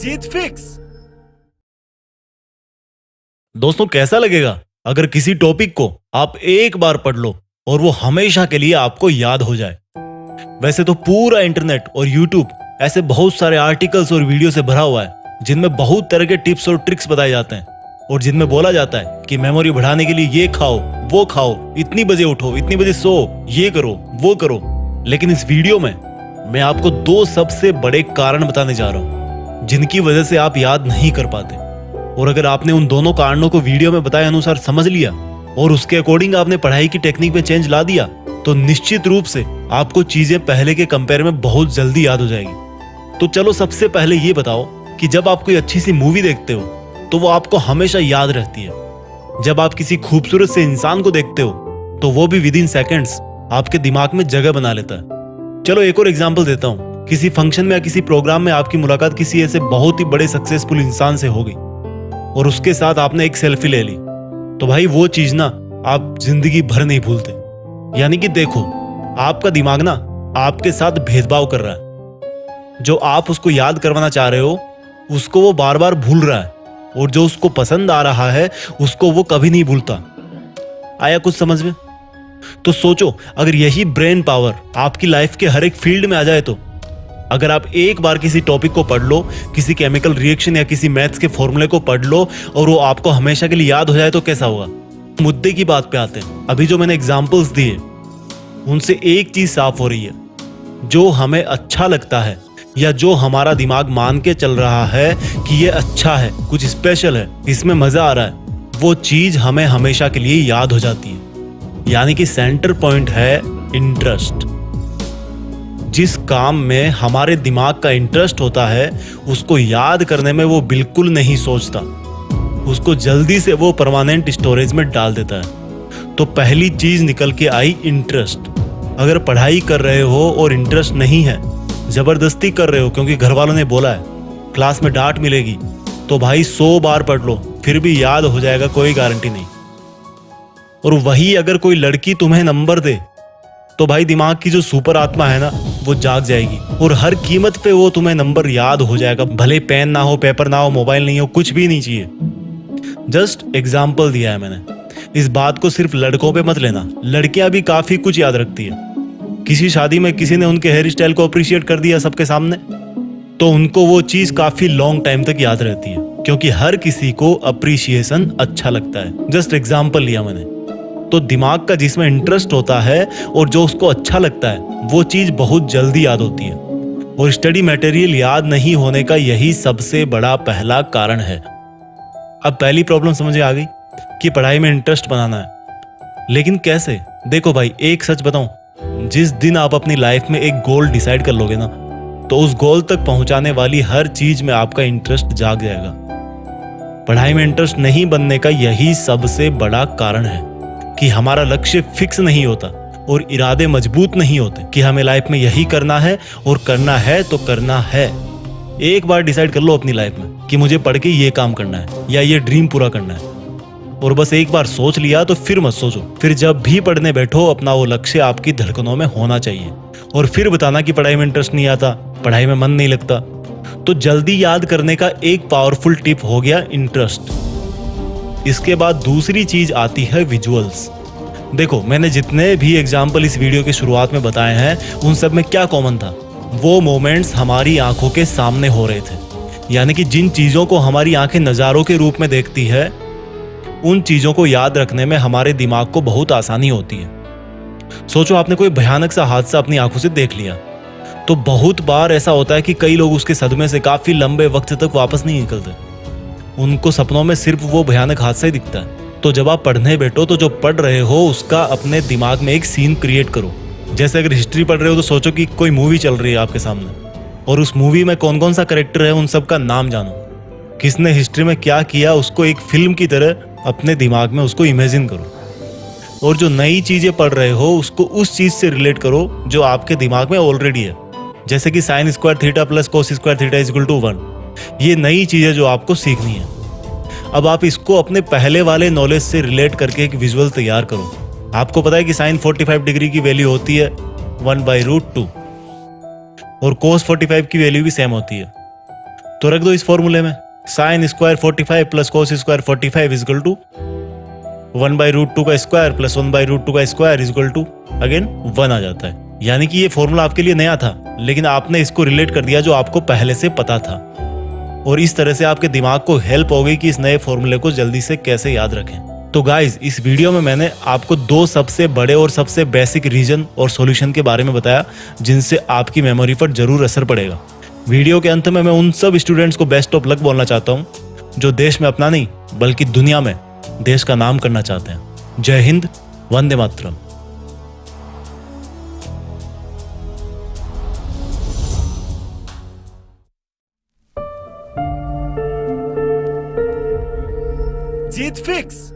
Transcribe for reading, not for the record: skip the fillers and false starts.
जीत fix. दोस्तों, कैसा लगेगा अगर किसी टॉपिक को आप एक बार पढ़ लो और वो हमेशा के लिए आपको याद हो जाए। वैसे तो पूरा इंटरनेट और यूट्यूब ऐसे बहुत सारे आर्टिकल्स और वीडियो से भरा हुआ है जिनमें बहुत तरह के टिप्स और ट्रिक्स बताए जाते हैं और जिनमें बोला जाता है कि मेमोरी बढ़ाने के लिए ये खाओ, वो खाओ, इतनी बजे उठो, इतनी बजे सो, ये करो, वो करो। लेकिन इस वीडियो में मैं आपको दो सबसे बड़े कारण बताने जा रहा हूं जिनकी वजह से आप याद नहीं कर पाते। और अगर आपने उन दोनों कारणों को वीडियो में बताए अनुसार समझ लिया और उसके अकॉर्डिंग आपने पढ़ाई की टेक्निक में चेंज ला दिया तो निश्चित रूप से आपको चीजें पहले के कंपेयर में बहुत जल्दी याद हो जाएगी। तो चलो सबसे पहले ये बताओ कि जब आप कोई अच्छी सी मूवी देखते हो तो वो आपको हमेशा याद रहती है। जब आप किसी खूबसूरत से इंसान को देखते हो तो वो भी विद इन सेकेंड्स आपके दिमाग में जगह बना लेता है। चलो एक और एग्जांपल देता हूँ। किसी फंक्शन में या किसी प्रोग्राम में आपकी मुलाकात किसी ऐसे बहुत ही बड़े सक्सेसफुल इंसान से हो गई और उसके साथ आपने एक सेल्फी ले ली, तो भाई वो चीज ना आप जिंदगी भर नहीं भूलते। यानी कि देखो, आपका दिमाग ना आपके साथ भेदभाव कर रहा है। जो आप उसको याद करवाना चाह रहे हो उसको वो बार बार भूल रहा है और जो उसको पसंद आ रहा है उसको वो कभी नहीं भूलता। आया कुछ समझ में? तो सोचो, अगर यही ब्रेन पावर आपकी लाइफ के हर एक फील्ड में आ जाए तो अगर आप एक बार किसी टॉपिक को पढ़ लो, किसी केमिकल रिएक्शन या किसी मैथ्स के फॉर्मूले को पढ़ लो और वो आपको हमेशा के लिए याद हो जाए तो कैसा होगा? मुद्दे की बात पे आते हैं। अभी जो मैंने एग्जांपल्स दिए उनसे एक चीज साफ हो रही है, जो हमें अच्छा लगता है या जो हमारा दिमाग मान के चल रहा है कि ये अच्छा है, कुछ स्पेशल है, इसमें मजा आ रहा है, वो चीज हमें हमेशा के लिए याद हो जाती है। यानी कि सेंटर पॉइंट है इंटरेस्ट। जिस काम में हमारे दिमाग का इंटरेस्ट होता है उसको याद करने में वो बिल्कुल नहीं सोचता, उसको जल्दी से वो परमानेंट स्टोरेज में डाल देता है। तो पहली चीज निकल के आई इंटरेस्ट। अगर पढ़ाई कर रहे हो और इंटरेस्ट नहीं है, जबरदस्ती कर रहे हो क्योंकि घर वालों ने बोला है, क्लास में डांट मिलेगी, तो भाई 100 बार पढ़ लो फिर भी याद हो जाएगा, कोई गारंटी नहीं। और वही अगर कोई लड़की तुम्हें नंबर दे तो भाई दिमाग की जो सुपर आत्मा है ना वो जाग जाएगी और हर कीमत पे वो तुम्हें नंबर याद हो जाएगा। भले पेन ना हो, पेपर ना हो, मोबाइल नहीं हो, कुछ भी नहीं चाहिए। जस्ट एग्जाम्पल दिया है मैंने। इस बात को सिर्फ लड़कों पे मत लेना, लड़कियां भी काफी कुछ याद रखती है। किसी शादी में किसी ने उनके हेयर स्टाइल को अप्रिशिएट कर दिया सबके सामने तो उनको वो चीज काफी लॉन्ग टाइम तक याद रहती है क्योंकि हर किसी को अप्रिशिएशन अच्छा लगता है। जस्ट एग्जाम्पल लिया मैंने। तो दिमाग का जिसमें इंटरेस्ट होता है और जो उसको अच्छा लगता है वो चीज बहुत जल्दी याद होती है। और स्टडी मटेरियल याद नहीं होने का यही सबसे बड़ा पहला कारण है। अब पहली प्रॉब्लम समझ आ गई कि पढ़ाई में इंटरेस्ट बनाना है, लेकिन कैसे? देखो भाई, एक सच बताऊं, जिस दिन आप अपनी लाइफ में एक गोल डिसाइड कर लोगे ना तो उस गोल तक पहुंचाने वाली हर चीज में आपका इंटरेस्ट जाग जाएगा। पढ़ाई में इंटरेस्ट नहीं बनने का यही सबसे बड़ा कारण है कि हमारा लक्ष्य फिक्स नहीं होता और इरादे मजबूत नहीं होते कि हमें लाइफ में यही करना है और करना है तो करना है। एक बार डिसाइड कर लो अपनी लाइफ में कि मुझे पढ़ के ये काम करना है या ये ड्रीम पूरा करना है, और बस एक बार सोच लिया तो फिर मत सोचो। फिर जब भी पढ़ने बैठो अपना वो लक्ष्य आपकी धड़कनों में होना चाहिए। और फिर बताना कि पढ़ाई में इंटरेस्ट नहीं आता, पढ़ाई में मन नहीं लगता। तो जल्दी याद करने का एक पावरफुल टिप हो गया इंटरेस्ट। इसके बाद दूसरी चीज आती है विजुअल्स। देखो, मैंने जितने भी एग्जाम्पल इस वीडियो की शुरुआत में बताए हैं उन सब में क्या कॉमन था? वो मोमेंट्स हमारी आंखों के सामने हो रहे थे। यानी कि जिन चीजों को हमारी आंखें नजारों के रूप में देखती है उन चीजों को याद रखने में हमारे दिमाग को बहुत आसानी होती है। सोचो, आपने कोई भयानक सा हादसा अपनी आंखों से देख लिया तो बहुत बार ऐसा होता है कि कई लोग उसके सदमे से काफी लंबे वक्त तक वापस नहीं निकलते। उनको सपनों में सिर्फ वो भयानक हादसा ही दिखता है। तो जब आप पढ़ने बैठो तो जो पढ़ रहे हो उसका अपने दिमाग में एक सीन क्रिएट करो। जैसे अगर हिस्ट्री पढ़ रहे हो तो सोचो कि कोई मूवी चल रही है आपके सामने और उस मूवी में कौन कौन सा कैरेक्टर है उन सब का नाम जानो, किसने हिस्ट्री में क्या किया, उसको एक फिल्म की तरह अपने दिमाग में उसको इमेजिन करो। और जो नई चीजें पढ़ रहे हो उसको उस चीज से रिलेट करो जो आपके दिमाग में ऑलरेडी है। जैसे कि sine square theta plus cos square theta is equal to 1। ये नई चीजें जो आपको सीखनी है। अब आप इसको अपने पहले वाले नॉलेज से रिलेट करके एक विजुअल तैयार करो। आपको पता है कि साइन 45 डिग्री की वैल्यू होती है 1/√2 और कोस 45 की वैल्यू भी सेम होती है। तो रख दो इस फॉर्मूले में, sine square 45 plus cos square 45 is equal to 1/√2 का स्क्वायर प्लस 1/√2 का स्क्वायर इजकल टू अगेन 1 आ जाता है। यानी कि ये फॉर्मूला आपके लिए नया था, लेकिन आपने इसको रिलेट कर दिया जो आपको पहले से पता था, और इस तरह से आपके दिमाग को हेल्प हो गई कि इस नए फॉर्मूले को जल्दी से कैसे याद रखें। तो गाइज, इस वीडियो में मैंने आपको 2 सबसे बड़े और सबसे बेसिक रीजन और सॉल्यूशन के बारे में बताया जिनसे आपकी मेमोरी पर जरूर असर पड़ेगा। वीडियो के अंत में मैं उन सब स्टूडेंट्स को बेस्ट ऑफ लक बोलना चाहता हूँ जो देश में अपना नहीं बल्कि दुनिया में देश का नाम करना चाहते हैं। जय हिंद, वंदे मातरम। जीत फिक्स।